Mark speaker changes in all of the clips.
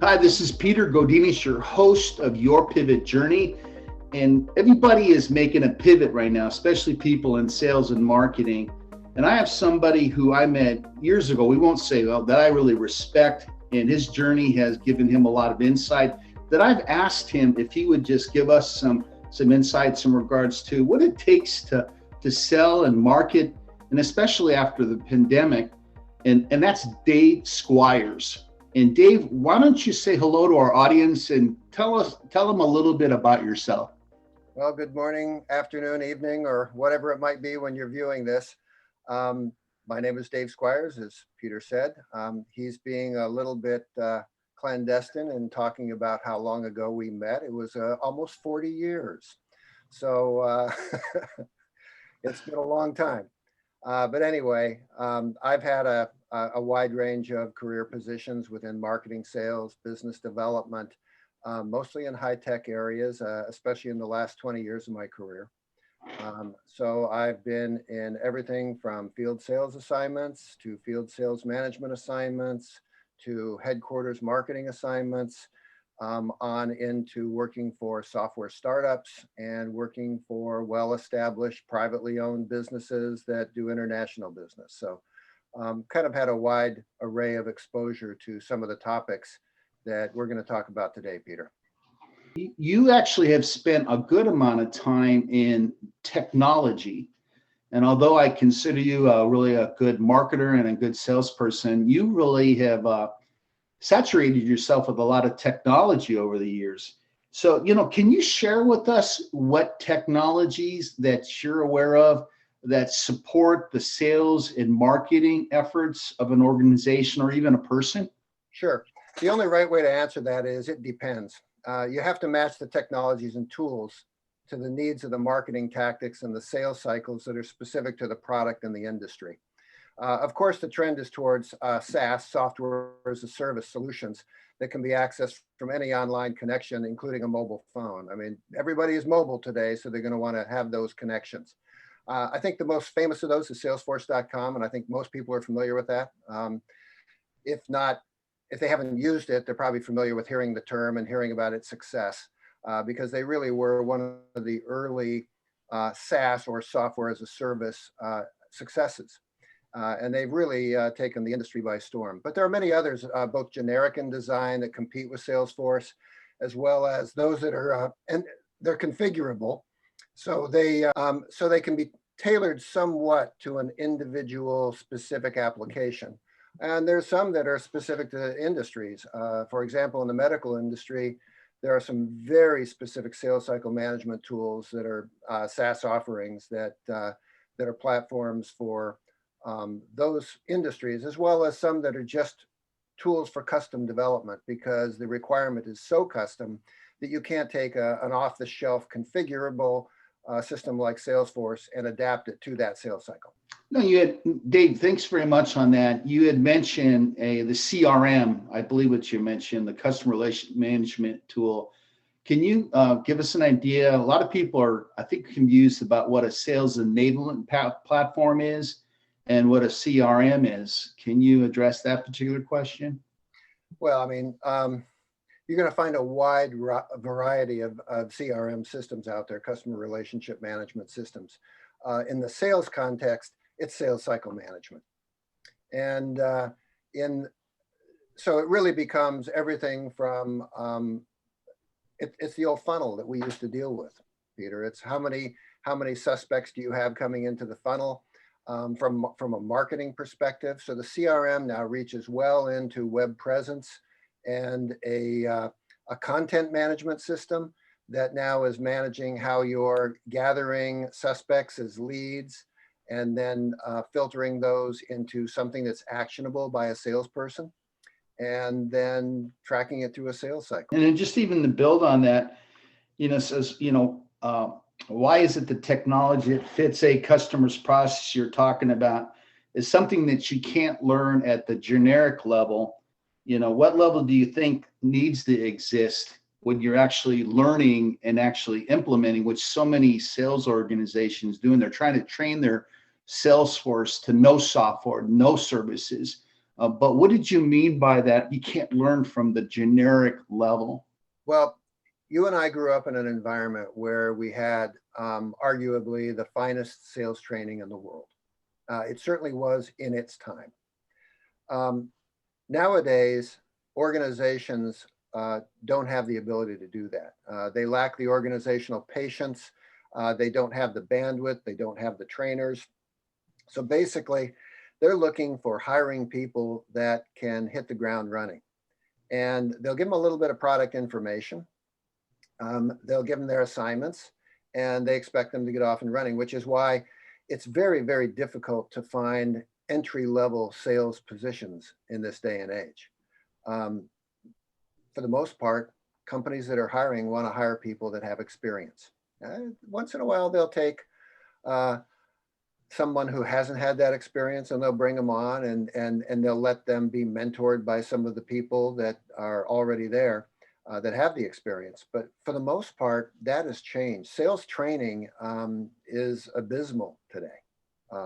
Speaker 1: Hi, this is Peter Godinis, your host of Your Pivot Journey. And everybody is making a pivot right now, especially people in sales and marketing. And I have somebody who I met years ago, we won't say, well, that I really respect, and his journey has given him a lot of insight, that I've asked him if he would just give us some insights in regards to what it takes to sell and market, and especially after the pandemic. And that's Dave Squires. And Dave, why don't you say hello to our audience and tell them a little bit about yourself?
Speaker 2: Well, good morning, afternoon, evening, or whatever it might be when you're viewing this. My name is Dave Squires, as Peter said. He's being a little bit clandestine and talking about how long ago we met. It was almost 40 years. So it's been a long time. But anyway, I've had a wide range of career positions within marketing, sales, business development, mostly in high-tech areas, especially in the last 20 years of my career. So I've been in everything from field sales assignments to field sales management assignments to headquarters marketing assignments, on into working for software startups and working for well-established privately owned businesses that do international business. So kind of had a wide array of exposure to some of the topics that we're going to talk about today, Peter.
Speaker 1: You actually have spent a good amount of time in technology. And although I consider you really a good marketer and a good salesperson, you really have saturated yourself with a lot of technology over the years. So, can you share with us what technologies that you're aware of that support the sales and marketing efforts of an organization or even a person?
Speaker 2: Sure. The only right way to answer that is it depends. You have to match the technologies and tools to the needs of the marketing tactics and the sales cycles that are specific to the product and the industry. Of course, the trend is towards SaaS, software as a service solutions that can be accessed from any online connection, including a mobile phone. I mean, everybody is mobile today, so they're going to want to have those connections. I think the most famous of those is Salesforce.com, and I think most people are familiar with that. If not, if they haven't used it, they're probably familiar with hearing the term and hearing about its success, because they really were one of the early SaaS or software as a service successes. And they've really taken the industry by storm. But there are many others, both generic in design that compete with Salesforce, as well as those that are, and they're configurable. So they can be tailored somewhat to an individual specific application. And there's some that are specific to industries. For example, in the medical industry, there are some very specific sales cycle management tools that are SaaS offerings that are platforms for those industries, as well as some that are just tools for custom development, because the requirement is so custom that you can't take an off-the-shelf configurable system like Salesforce and adapt it to that sales cycle.
Speaker 1: No, Dave, thanks very much on that. You had mentioned the CRM, I believe what you mentioned, the customer relation management tool. Can you give us an idea? A lot of people are, I think, confused about what a sales enablement platform is and what a CRM is. Can you address that particular question?
Speaker 2: Well, I mean, you're going to find a wide variety of CRM systems out there, customer relationship management systems. In the sales context, it's sales cycle management. And so it really becomes everything from, it's the old funnel that we used to deal with, Peter. It's how many suspects do you have coming into the funnel? From a marketing perspective. So the CRM now reaches well into web presence and a content management system that now is managing how you're gathering suspects as leads and then filtering those into something that's actionable by a salesperson and then tracking it through a sales cycle.
Speaker 1: And then just even to build on that, says, why is it the technology that fits a customer's process you're talking about is something that you can't learn at the generic level? What level do you think needs to exist when you're actually learning and actually implementing, which so many sales organizations do, and they're trying to train their sales force to know software, know services, But what did you mean by that? You can't learn from the generic level.
Speaker 2: Well, you and I grew up in an environment where we had arguably the finest sales training in the world. It certainly was in its time. Um, Nowadays, organizations don't have the ability to do that. They lack the organizational patience. They don't have the bandwidth. They don't have the trainers. So basically, they're looking for hiring people that can hit the ground running. And they'll give them a little bit of product information. They'll give them their assignments, and they expect them to get off and running, which is why it's very, very difficult to find entry-level sales positions in this day and age. Um, for the most part, companies that are hiring want to hire people that have experience. Once in a while, they'll take uh, someone who hasn't had that experience, and they'll bring them on, and they'll let them be mentored by some of the people that are already there that have the experience. But for the most part, that has changed. Sales training is abysmal today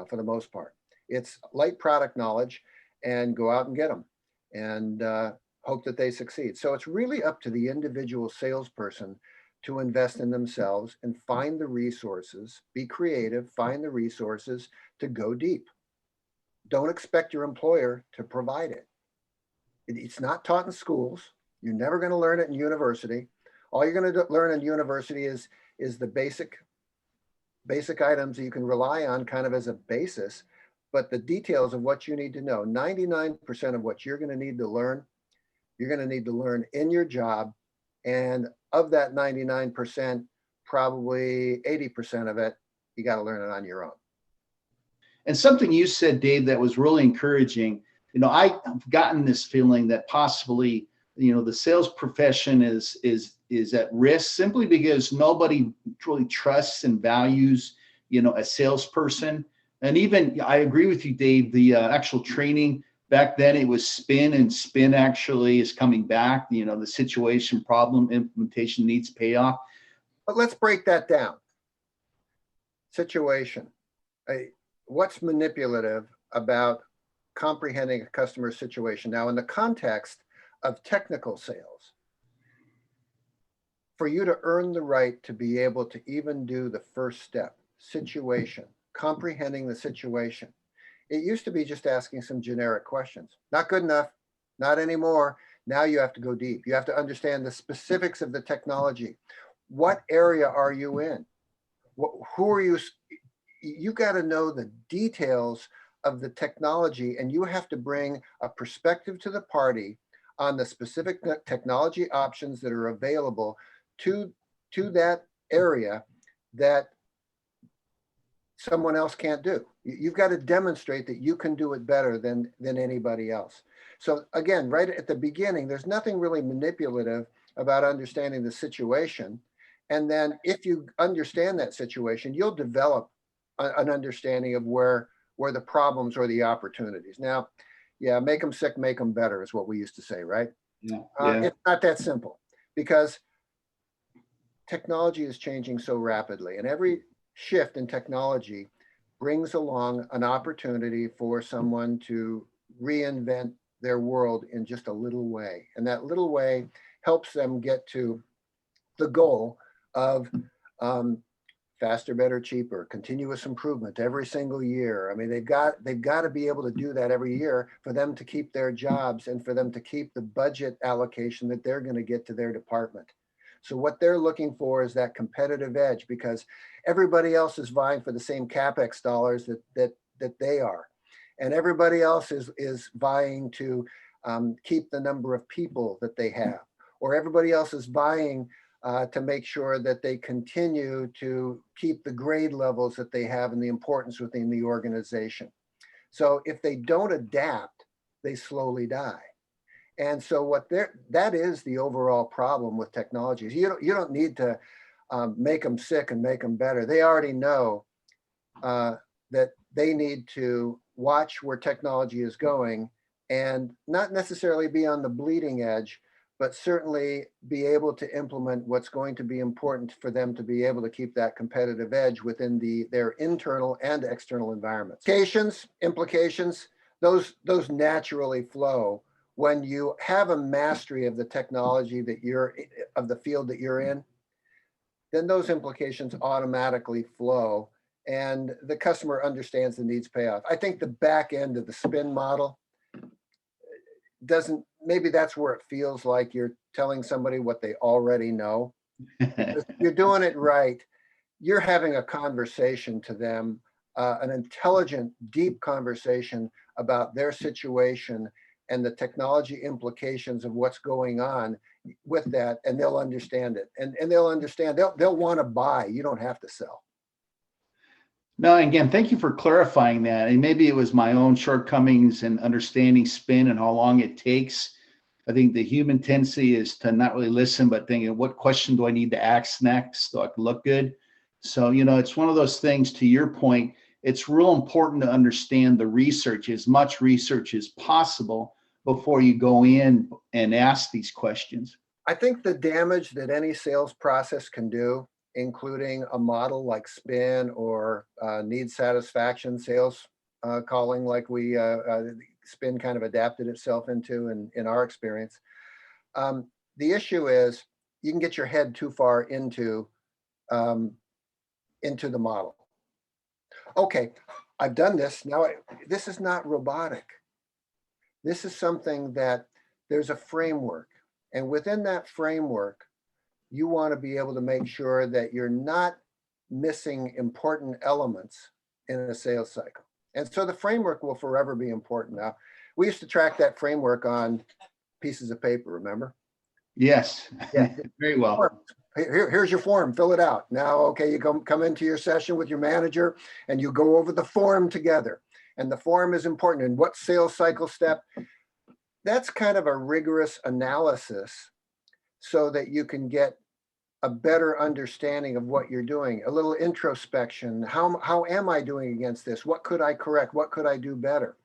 Speaker 2: for the most part. It's light product knowledge and go out and get them and hope that they succeed. So it's really up to the individual salesperson to invest in themselves and find the resources, be creative, find the resources to go deep. Don't expect your employer to provide it. It's not taught in schools. You're never going to learn it in university. All you're going to learn in university is the basic items that you can rely on kind of as a basis, but the details of what you need to know, 99% of what you're going to need to learn, you're going to need to learn in your job. And of that 99%, probably 80% of it, you got to learn it on your own.
Speaker 1: And something you said, Dave, that was really encouraging. I've gotten this feeling that possibly, the sales profession is at risk simply because nobody really trusts and values, a salesperson. And even, I agree with you, Dave, the actual training back then, it was spin, and spin actually is coming back. The situation, problem, implementation, needs, payoff.
Speaker 2: But let's break that down. Situation. What's manipulative about comprehending a customer situation? Now, in the context of technical sales, for you to earn the right to be able to even do the first step, situation, comprehending the situation. It used to be just asking some generic questions. Not good enough, not anymore. Now you have to go deep. You have to understand the specifics of the technology. What area are you in? Who are you? You got to know the details of the technology, and you have to bring a perspective to the party on the specific technology options that are available to that area that someone else can't do. You've got to demonstrate that you can do it better than anybody else. So again, right at the beginning, there's nothing really manipulative about understanding the situation. And then if you understand that situation, you'll develop an understanding of where the problems or the opportunities. Now, yeah, make them sick, make them better is what we used to say, right?
Speaker 1: Yeah.
Speaker 2: It's not that simple, because technology is changing so rapidly, and every shift in technology brings along an opportunity for someone to reinvent their world in just a little way. And that little way helps them get to the goal of faster, better, cheaper, continuous improvement every single year. I mean, they've got to be able to do that every year for them to keep their jobs and for them to keep the budget allocation that they're going to get to their department. So what they're looking for is that competitive edge, because everybody else is vying for the same CapEx dollars that they are. And everybody else is vying to keep the number of people that they have, or everybody else is vying to make sure that they continue to keep the grade levels that they have and the importance within the organization. So if they don't adapt, they slowly die. And so that is the overall problem with technologies. You don't need to make them sick and make them better. They already know that they need to watch where technology is going and not necessarily be on the bleeding edge, but certainly be able to implement what's going to be important for them to be able to keep that competitive edge within their internal and external environments. Implications, those naturally flow when you have a mastery of the technology that of the field that you're in. Then those implications automatically flow, and the customer understands the needs payoff. I think the back end of the spin model doesn't, maybe that's where it feels like you're telling somebody what they already know. Because if you're doing it right, you're having a conversation to them, an intelligent, deep conversation about their situation and the technology implications of what's going on with that, and they'll understand it. And they'll understand, they'll want to buy. You don't have to sell.
Speaker 1: No, again, thank you for clarifying that. And maybe it was my own shortcomings in understanding spin and how long it takes. I think the human tendency is to not really listen, but thinking, what question do I need to ask next so I can look good? So, it's one of those things, to your point, it's real important to understand the research, as much research as possible before you go in and ask these questions.
Speaker 2: I think the damage that any sales process can do, including a model like spin or need satisfaction sales calling, like we spin kind of adapted itself into in our experience. The issue is you can get your head too far into the model. Okay, I've done this. Now, this is not robotic. This is something that there's a framework. And within that framework, you want to be able to make sure that you're not missing important elements in a sales cycle. And so the framework will forever be important. Now, we used to track that framework on pieces of paper, remember?
Speaker 1: Yes, yeah. Very well.
Speaker 2: Here's your form, fill it out. Now, okay, you come into your session with your manager and you go over the form together. And the form is important. And what sales cycle step? That's kind of a rigorous analysis so that you can get a better understanding of what you're doing, a little introspection. How am I doing against this? What could I correct? What could I do better?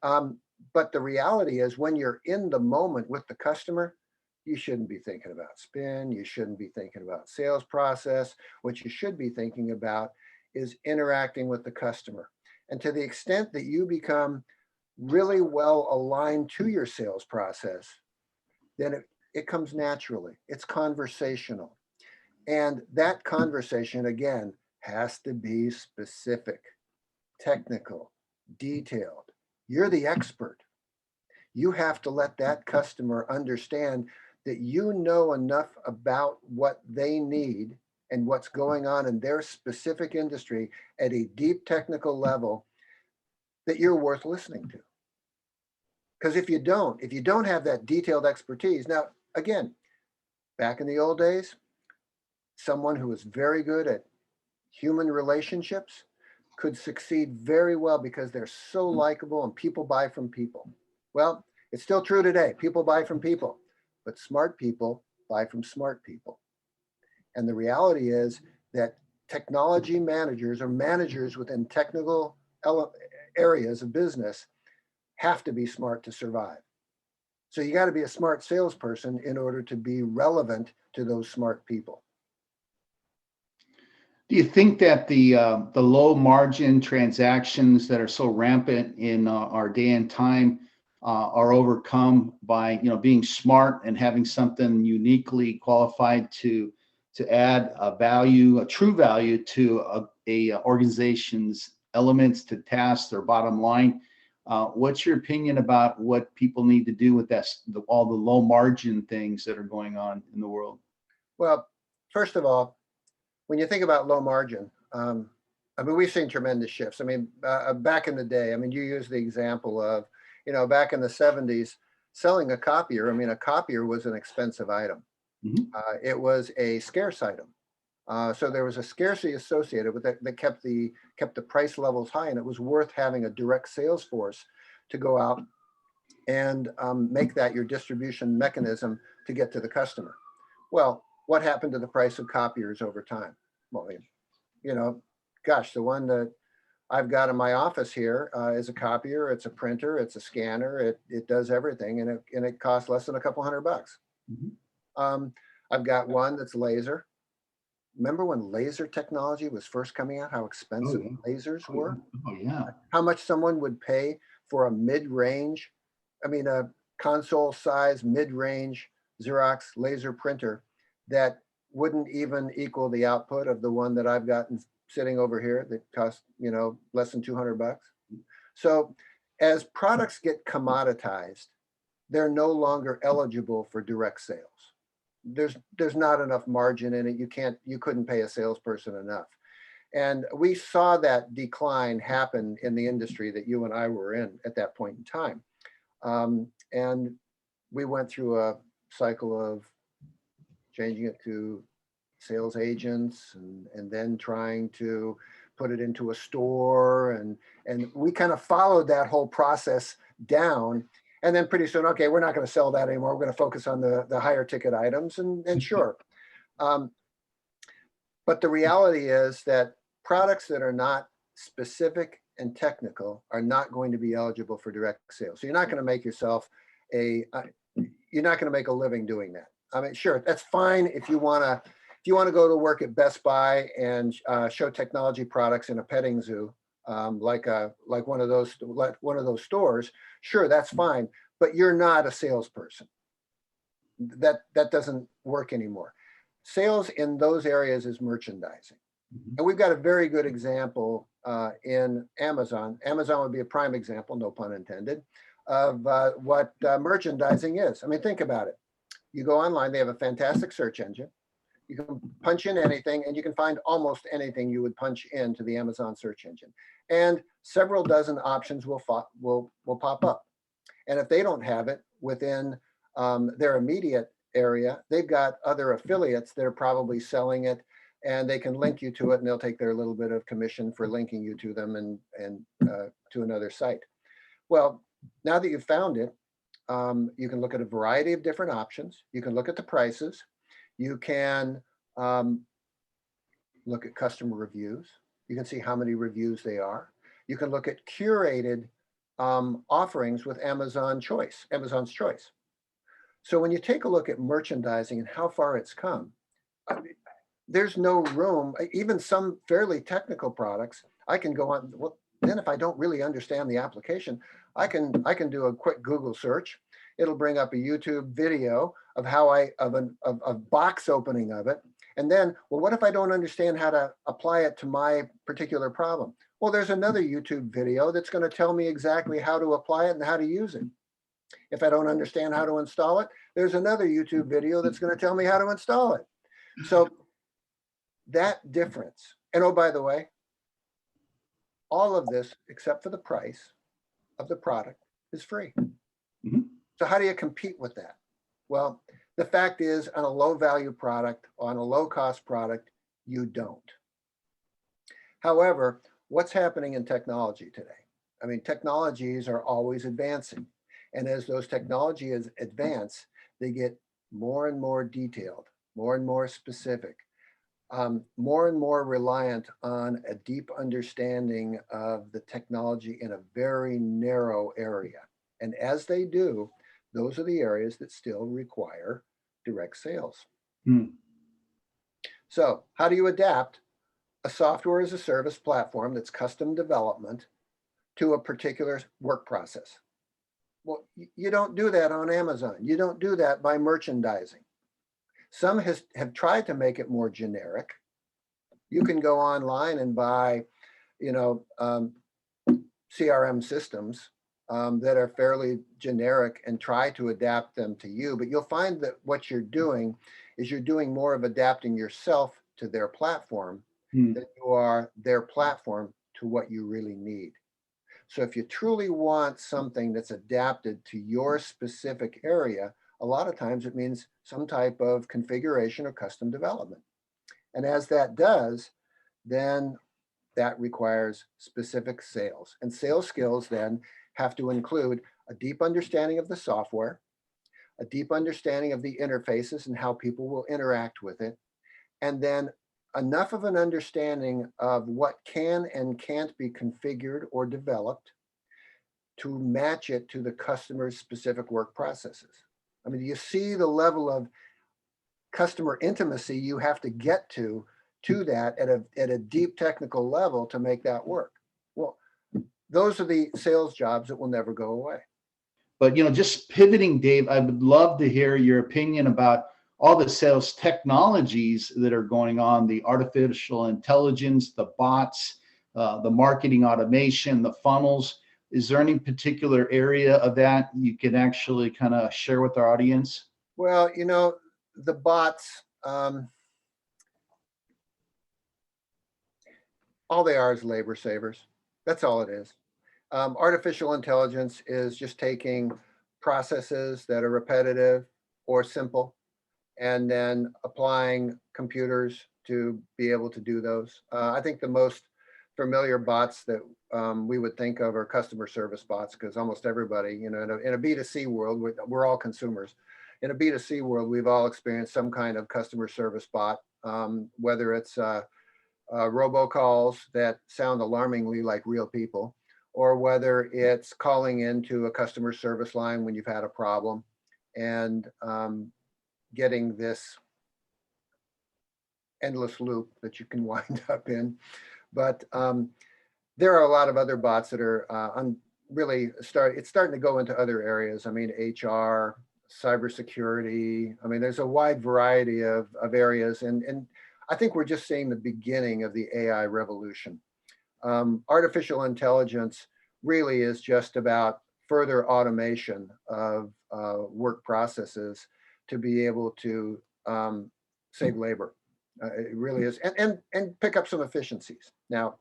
Speaker 2: But the reality is, when you're in the moment with the customer, you shouldn't be thinking about spin. You shouldn't be thinking about sales process. What you should be thinking about is interacting with the customer. And to the extent that you become really well aligned to your sales process, then it comes naturally. It's conversational. And that conversation, again, has to be specific, technical, detailed. You're the expert. You have to let that customer understand that you know enough about what they need and what's going on in their specific industry at a deep technical level that you're worth listening to. Because if you don't have that detailed expertise, now, again, back in the old days, someone who was very good at human relationships could succeed very well because they're so likable and people buy from people. Well, it's still true today. People buy from people, but smart people buy from smart people. And the reality is that technology managers or managers within technical areas of business have to be smart to survive. So you got to be a smart salesperson in order to be relevant to those smart people.
Speaker 1: Do you think that the low margin transactions that are so rampant in our day and time are overcome by being smart and having something uniquely qualified to add a true value to a organization's elements, to tasks, their bottom line? What's your opinion about what people need to do with all the low margin things that are going on in the world?
Speaker 2: Well, first of all, when you think about low margin, we've seen tremendous shifts. Back in the day, you use the example of, back in the 70s, selling a copier. A copier was an expensive item.
Speaker 1: Mm-hmm.
Speaker 2: It was a scarce item. So there was a scarcity associated with it that kept the price levels high, and it was worth having a direct sales force to go out and make that your distribution mechanism to get to the customer. Well, what happened to the price of copiers over time? Well, the one that I've got in my office here is a copier. It's a printer. It's a scanner. It does everything, and it costs less than a couple $100. Mm-hmm. I've got one that's laser. remember when laser technology was first coming out, how
Speaker 1: Oh
Speaker 2: expensive
Speaker 1: yeah.
Speaker 2: lasers
Speaker 1: Oh
Speaker 2: were?
Speaker 1: yeah. Oh yeah.
Speaker 2: How much someone would pay for a mid-range, a console size mid-range Xerox laser printer that wouldn't even equal the output of the one that I've gotten sitting over here that costs, less than 200 bucks. So as products get commoditized, they're no longer eligible for direct sales. There's not enough margin in it. You couldn't pay a salesperson enough. And we saw that decline happen in the industry that you and I were in at that point in time. And we went through a cycle of changing it to sales agents and then trying to put it into a store. And we kind of followed that whole process down. And then pretty soon, okay, we're not going to sell that anymore. We're going to focus on the higher ticket items. And sure. But the reality is that products that are not specific and technical are not going to be eligible for direct sales. So you're not going to make yourself you're not going to make a living doing that. I mean, sure, that's fine if you want to go to work at Best Buy and show technology products in a petting zoo, like one of those stores. Sure, that's fine, but you're not a salesperson. That doesn't work anymore. Sales in those areas is merchandising. And we've got a very good example in Amazon. Amazon would be a prime example, no pun intended, of what merchandising is. I mean, think about it. You go online, they have a fantastic search engine. You can punch in anything and you can find almost anything you would punch into the Amazon search engine. And several dozen options will pop up. And if they don't have it within their immediate area, they've got other affiliates that are probably selling it, and they can link you to it, and they'll take their little bit of commission for linking you to them and to another site. Well, now that you've found it, you can look at a variety of different options. You can look at the prices. You can look at customer reviews. You can see how many reviews they are. You can look at curated offerings with Amazon's choice. So when you take a look at merchandising and how far it's come, there's no room. Even some fairly technical products, I can go on. Well, then if I don't really understand the application, I can do a quick Google search. It'll bring up a YouTube video of how a box opening of it. And then, well, what if I don't understand how to apply it to my particular problem? Well, there's another YouTube video that's going to tell me exactly how to apply it and how to use it. If I don't understand how to install it, there's another YouTube video that's going to tell me how to install it. So that difference, and oh, by the way, all of this, except for the price of the product, is free.
Speaker 1: Mm-hmm.
Speaker 2: So how do you compete with that? Well, the fact is, on a low value product, on a low cost product, you don't. However, what's happening in technology today? I mean, technologies are always advancing. And as those technologies advance, they get more and more detailed, more and more specific, more and more reliant on a deep understanding of the technology in a very narrow area. And as they do, those are the areas that still require direct sales. So how do you adapt a software as a service platform that's custom development to a particular work process? Well, you don't do that on Amazon. You don't do that by merchandising. Some have tried to make it more generic. You can go online and buy, CRM systems that are fairly generic and try to adapt them to you. But you'll find that what you're doing is you're doing more of adapting yourself to their platform than you are their platform to what you really need. So if you truly want something that's adapted to your specific area, a lot of times it means some type of configuration or custom development. And as that does, then that requires specific sales. And sales skills then have to include a deep understanding of the software, a deep understanding of the interfaces and how people will interact with it, and then enough of an understanding of what can and can't be configured or developed to match it to the customer's specific work processes. I mean, you see the level of customer intimacy you have to get to to that at a deep technical level to make that work. Well, those are the sales jobs that will never go away.
Speaker 1: But, just pivoting, Dave, I would love to hear your opinion about all the sales technologies that are going on, the artificial intelligence, the bots, the marketing automation, the funnels. Is there any particular area of that you can actually kind of share with our audience?
Speaker 2: Well, the bots, all they are is labor savers. That's all it is. Artificial intelligence is just taking processes that are repetitive or simple and then applying computers to be able to do those. I think the most familiar bots that we would think of are customer service bots, because almost everybody, in a B2C world, we're all consumers. In a B2C world, we've all experienced some kind of customer service bot, whether it's robocalls that sound alarmingly like real people, or whether it's calling into a customer service line when you've had a problem and getting this endless loop that you can wind up in. But there are a lot of other bots that are it's starting to go into other areas. I mean, HR, cybersecurity. I mean, there's a wide variety of areas. And I think we're just seeing the beginning of the AI revolution. Artificial intelligence really is just about further automation of work processes to be able to save labor. It really is, and pick up some efficiencies. Now,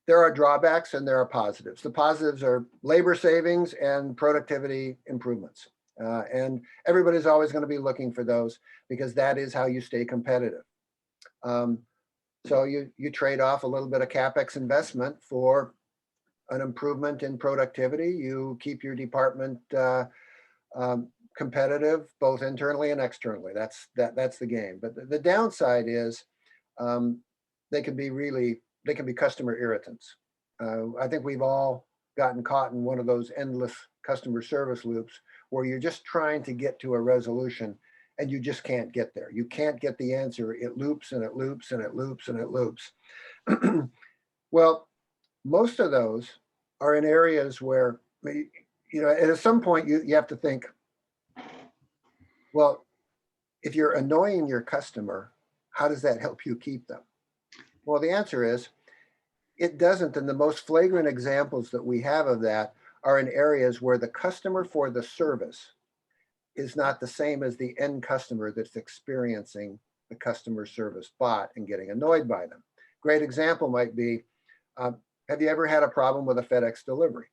Speaker 2: there are drawbacks and there are positives. The positives are labor savings and productivity improvements. And everybody's always going to be looking for those, because that is how you stay competitive. So you trade off a little bit of CapEx investment for an improvement in productivity. You keep your department competitive, both internally and externally. That's the game. But the downside is they can be customer irritants. I think we've all gotten caught in one of those endless customer service loops where you're just trying to get to a resolution and you just can't get there. You can't get the answer. It loops and it loops and it loops and it loops. Well, most of those are in areas where, at some point you have to think, well, if you're annoying your customer, how does that help you keep them? Well, the answer is it doesn't. And the most flagrant examples that we have of that are in areas where the customer for the service is not the same as the end customer that's experiencing the customer service bot and getting annoyed by them. Great example might be, have you ever had a problem with a FedEx delivery?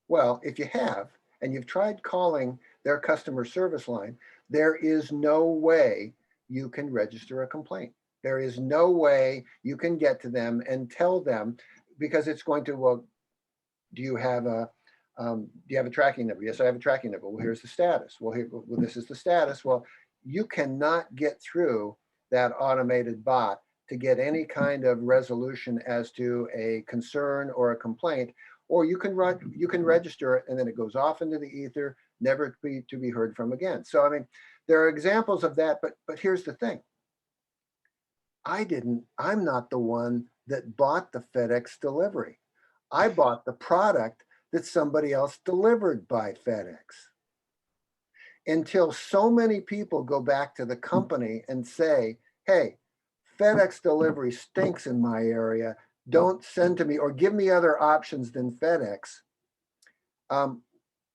Speaker 2: Well, if you have, and you've tried calling their customer service line, there is no way you can register a complaint. There is no way you can get to them and tell them, because it's going to, well, do you have a tracking number? Yes, I have a tracking number. Well, here's the status. Well, this is the status. Well, you cannot get through that automated bot to get any kind of resolution as to a concern or a complaint, or you can register it and then it goes off into the ether, never to be heard from again. So, I mean, there are examples of that, but here's the thing. I'm not the one that bought the FedEx delivery. I bought the product that somebody else delivered by FedEx. Until so many people go back to the company and say, hey, FedEx delivery stinks in my area, don't send to me, or give me other options than FedEx.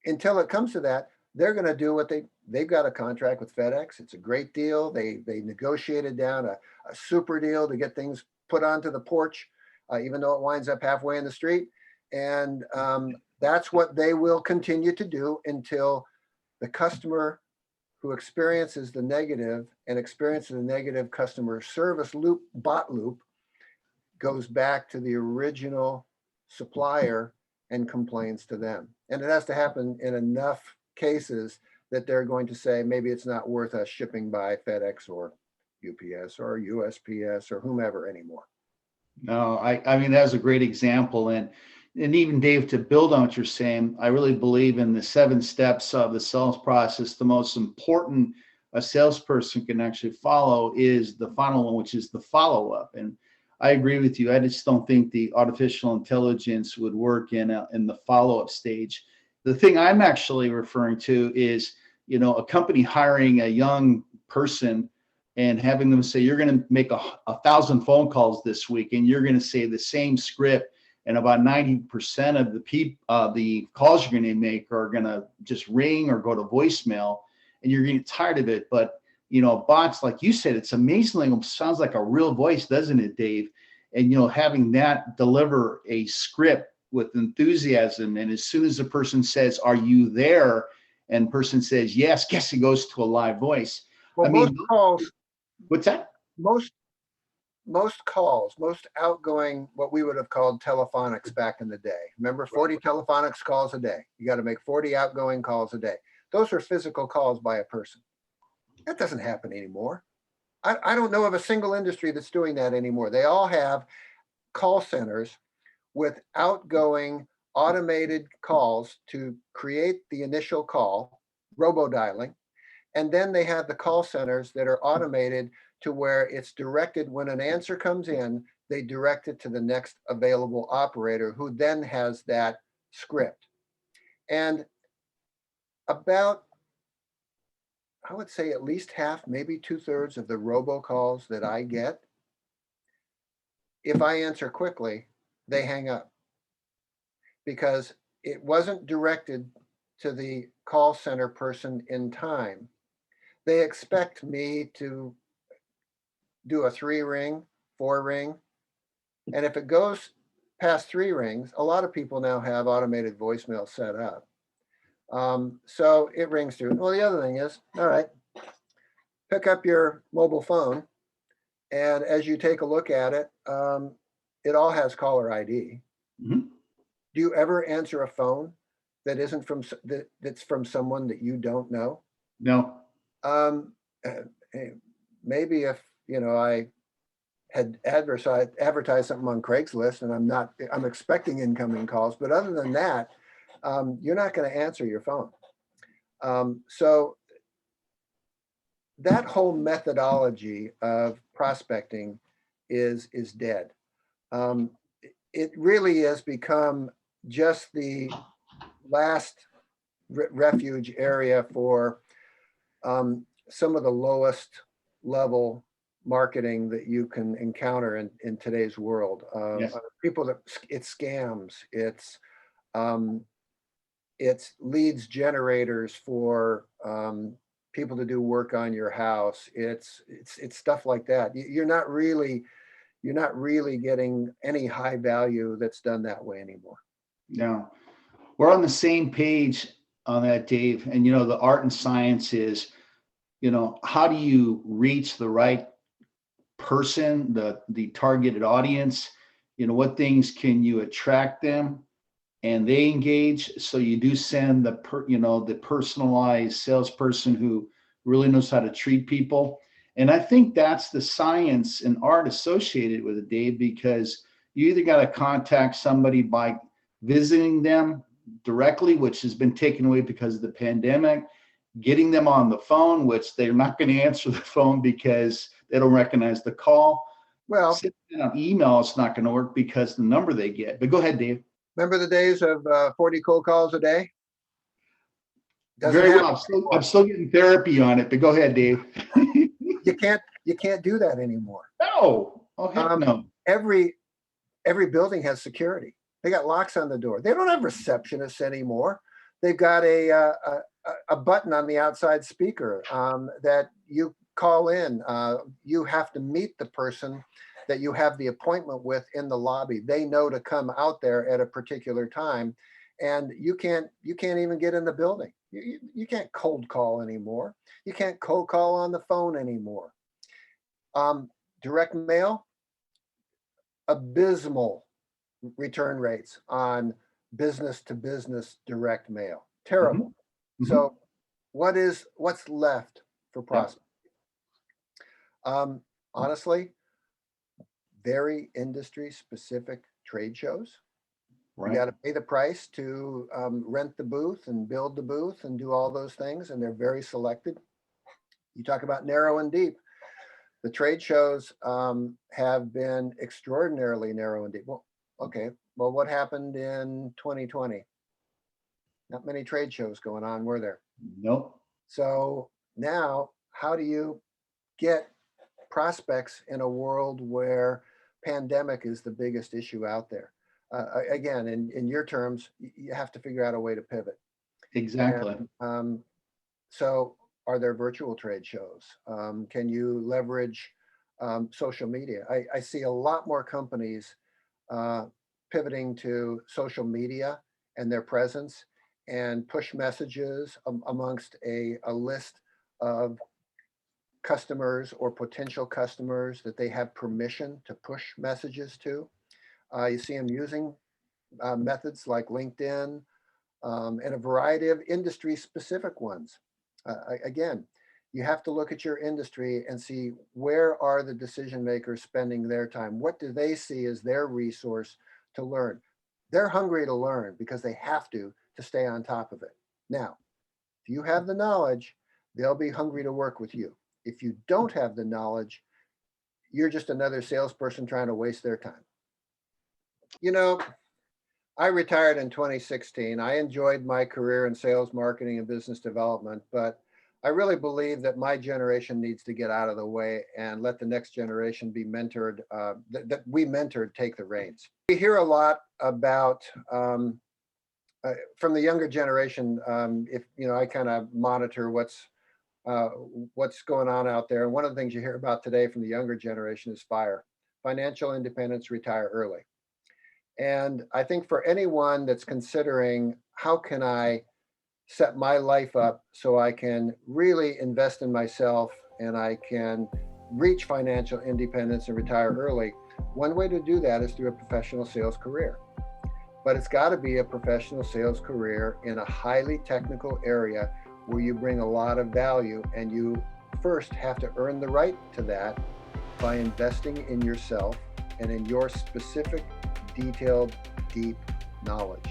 Speaker 2: Until it comes to that, they're going to do what they've got a contract with FedEx. It's a great deal. They negotiated down a super deal to get things put onto the porch, even though it winds up halfway in the street. And that's what they will continue to do until the customer who experiences the negative customer service loop, bot loop, goes back to the original supplier and complains to them. And it has to happen in enough cases that they're going to say, maybe it's not worth us shipping by FedEx or UPS or USPS or whomever anymore.
Speaker 1: No, I mean, that was a great example. And even Dave, to build on what you're saying, I really believe in the 7 steps of the sales process. The most important a salesperson can actually follow is the final one, which is the follow-up. And I agree with you. I just don't think the artificial intelligence would work in the follow-up stage. The thing I'm actually referring to is, a company hiring a young person and having them say, you're going to make 1,000 phone calls this week, and you're going to say the same script, and about 90% of the calls you're going to make are going to just ring or go to voicemail, and you're getting tired of it. But bots, like you said, it's amazingly, it sounds like a real voice, doesn't it, Dave? And having that deliver a script with enthusiasm, and as soon as the person says, "Are you there?" and person says, "Yes," guess it goes to a live voice.
Speaker 2: Well, most calls,
Speaker 1: what's that?
Speaker 2: Most calls, most outgoing, what we would have called telephonics back in the day. Remember, 40 telephonics calls a day. You got to make 40 outgoing calls a day. Those are physical calls by a person. That doesn't happen anymore. I don't know of a single industry that's doing that anymore. They all have call centers with outgoing automated calls to create the initial call, robo-dialing, and then they have the call centers that are automated to where it's directed when an answer comes in, they direct it to the next available operator who then has that script. And about, I would say at least half, maybe 2/3 of the robocalls that I get, if I answer quickly, they hang up because it wasn't directed to the call center person in time. They expect me to do a 3-ring, 4-ring. And if it goes past 3 rings, a lot of people now have automated voicemail set up. So it rings through. Well, the other thing is, all right, pick up your mobile phone. And as you take a look at it, it all has caller ID.
Speaker 1: Mm-hmm.
Speaker 2: Do you ever answer a phone that isn't that's from someone that you don't know?
Speaker 1: No.
Speaker 2: Maybe if, I had advertised something on Craigslist and I'm expecting incoming calls, but other than that, you're not going to answer your phone. So that whole methodology of prospecting is dead. It really has become just the last refuge area for some of the lowest level marketing that you can encounter in today's world.
Speaker 1: Yes.
Speaker 2: People that it's scams, it's leads generators for people to do work on your house. It's stuff like that. You're not really getting any high value that's done that way anymore.
Speaker 1: No, we're on the same page on that, Dave. And the art and science is, how do you reach the right person, the targeted audience? What things can you attract them and they engage? So you do send the personalized salesperson who really knows how to treat people. And I think that's the science and art associated with it, Dave, because you either got to contact somebody by visiting them directly, which has been taken away because of the pandemic, getting them on the phone, which they're not going to answer the phone because they don't recognize the call.
Speaker 2: Well,
Speaker 1: sending on email, it's not going to work because the number they get. But go ahead, Dave.
Speaker 2: Remember the days of 40 cold calls a day?
Speaker 1: Very well. I'm still getting therapy on it, but go ahead, Dave.
Speaker 2: You can't do that anymore.
Speaker 1: No. Oh, heck no.
Speaker 2: Every building has security. They got locks on the door. They don't have receptionists anymore. They've got a button on the outside speaker that you call in. You have to meet the person that you have the appointment with in the lobby. They know to come out there at a particular time, and you can't even get in the building. You can't cold call anymore. You can't cold call on the phone anymore. Direct mail, abysmal return rates on business to business direct mail. Terrible. Mm-hmm. So what's left for prospecting? Honestly, very industry specific trade shows. Right. You got to pay the price to rent the booth and build the booth and do all those things, and they're very selected. You talk about narrow and deep. The trade shows have been extraordinarily narrow and deep. Well, okay. Well, what happened in 2020? Not many trade shows going on, were there?
Speaker 1: Nope.
Speaker 2: So now, how do you get prospects in a world where pandemic is the biggest issue out there? Again, in your terms, you have to figure out a way to pivot.
Speaker 1: Exactly.
Speaker 2: And, so are there virtual trade shows? Can you leverage social media? I see a lot more companies pivoting to social media and their presence and push messages amongst a list of customers or potential customers that they have permission to push messages to. You see them using methods like LinkedIn and a variety of industry specific ones. Again, you have to look at your industry and see where are the decision makers spending their time? What do they see as their resource to learn? They're hungry to learn because they have to stay on top of it. Now, if you have the knowledge, they'll be hungry to work with you. If you don't have the knowledge, you're just another salesperson trying to waste their time. You know, I retired in 2016. I enjoyed my career in sales, marketing, and business development, but I really believe that my generation needs to get out of the way and let the next generation be mentored, that we mentored take the reins. We hear a lot about, from the younger generation, if, you know, I kind of monitor what's going on out there. And one of the things you hear about today from the younger generation is FIRE, financial independence, retire early. And I think for anyone that's considering, how can I set my life up so I can really invest in myself and I can reach financial independence and retire early, one way to do that is through a professional sales career. But it's got to be a professional sales career in a highly technical area where you bring a lot of value, and you first have to earn the right to that by investing in yourself and in your specific, detailed, deep knowledge.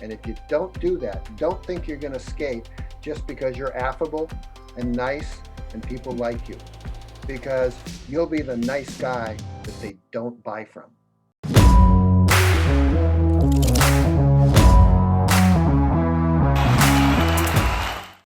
Speaker 2: And if you don't do that, don't think you're going to skate just because you're affable and nice and people like you, because you'll be the nice guy that they don't buy from.